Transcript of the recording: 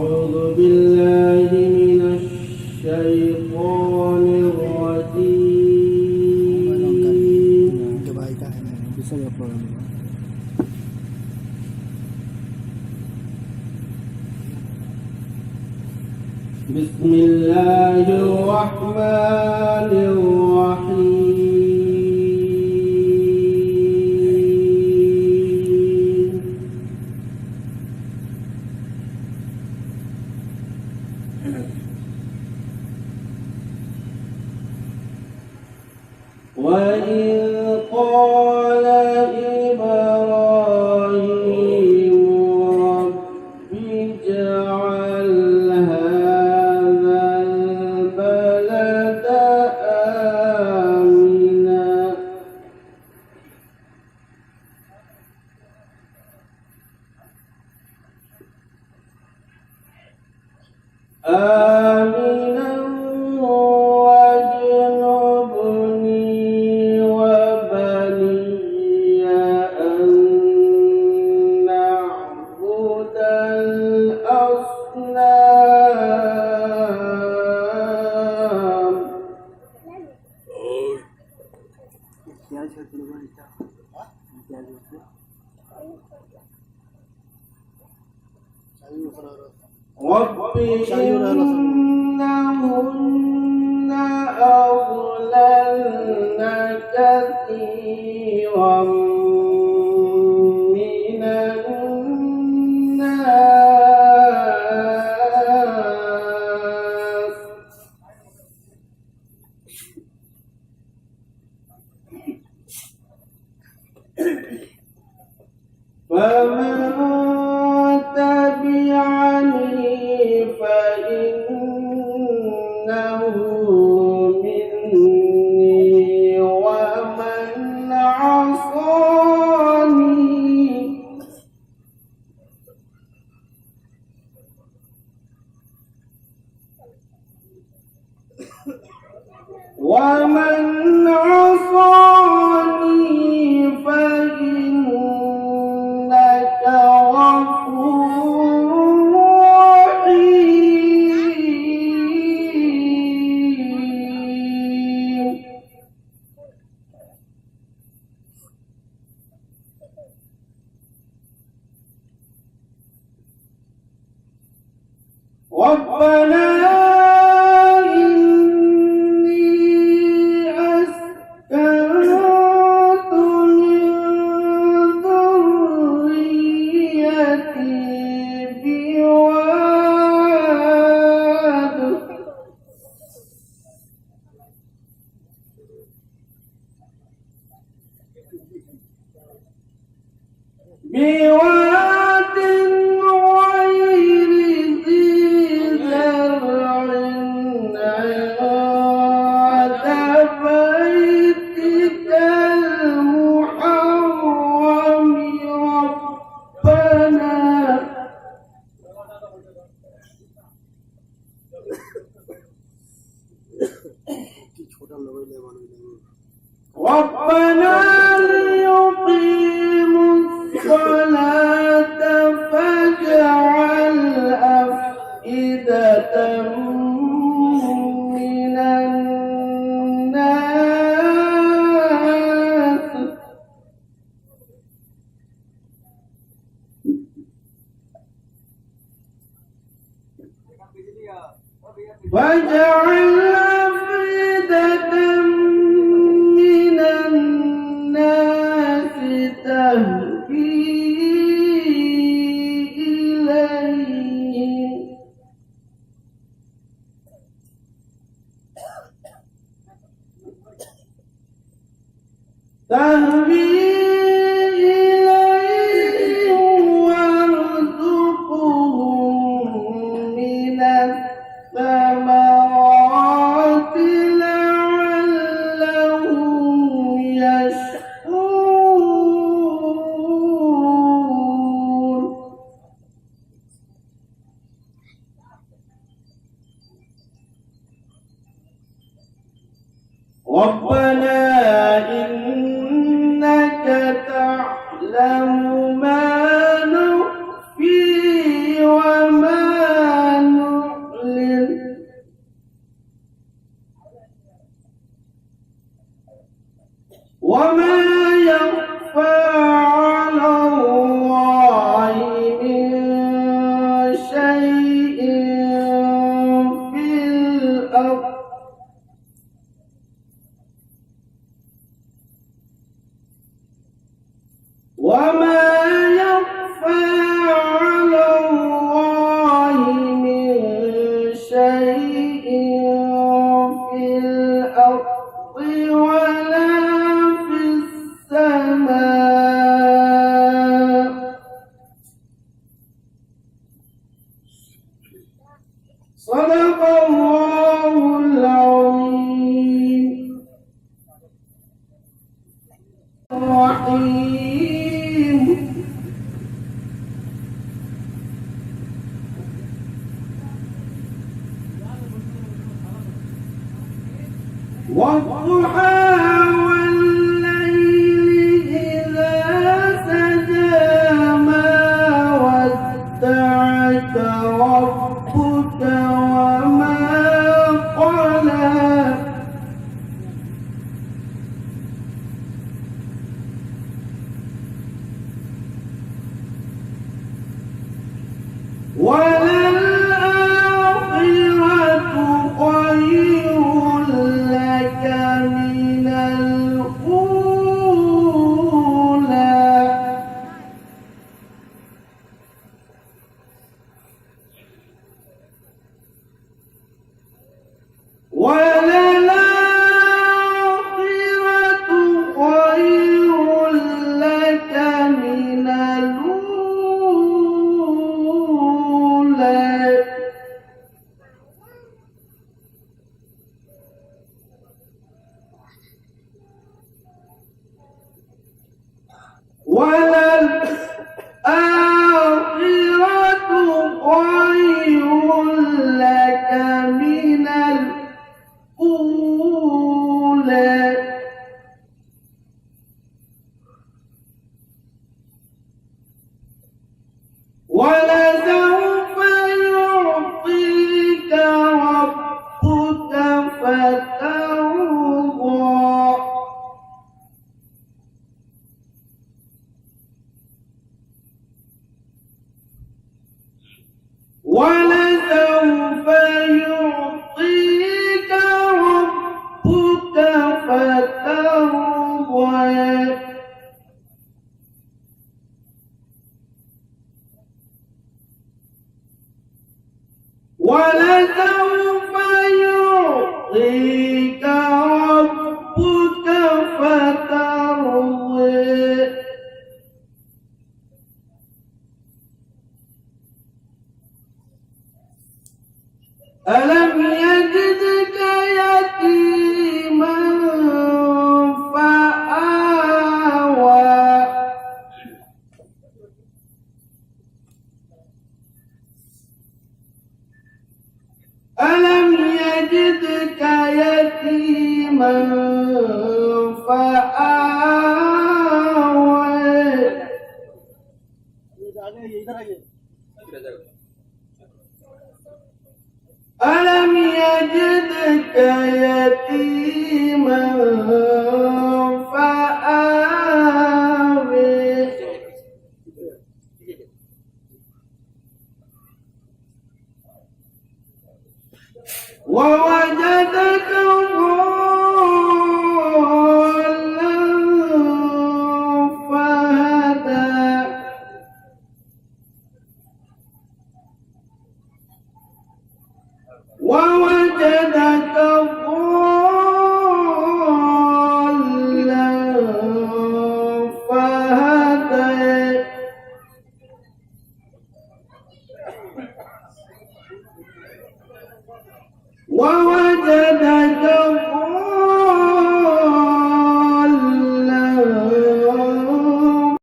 أعوذ بالله من الشيطان الرجيم. بسم الله الرحمن الرحيم. وإذ قال إبراهيم رب اجعل هذا البلد آمنا واجنبني وبني أن نعبد الأصنام. رب إنهن أضللن كثيرا من الناس فمن تبعني فإنه مني ومن عصاني فإنك غفور رحيم. ربنا بواد غير ذي زرع عند بيتك المحرم ربنا ليقيموا الصلاة فاجعل أفئدة من الناس تهوي إليهم وارزقهم من الثمرات لعلهم يشكرون. ربنا إنك تعلم ما نخفي وما وما يخفى على الله من شيء في الأرض وما يخفى على الله من شيء في الأرض ولا في السماء صدق الله العظيم الرحيم والضحى والليل إذا سجى ما ودعك ربك وما قلى وللآخرة خير لك من الأولى وللآخرة خير لك من الأولى وللآخرة خير لك من الأولى ولسوف يعطيك ربك فترضى ولسوف يعطيك ربك فترضى ولسوف يعطيك ربك فترضى ألم يجدك يتيما فآوى ألم يجدك يتيما فآوى ألم يجدك يتيما فآوى ووجدك ضالا فهدى ووجدك ضالا فهدى ووجدك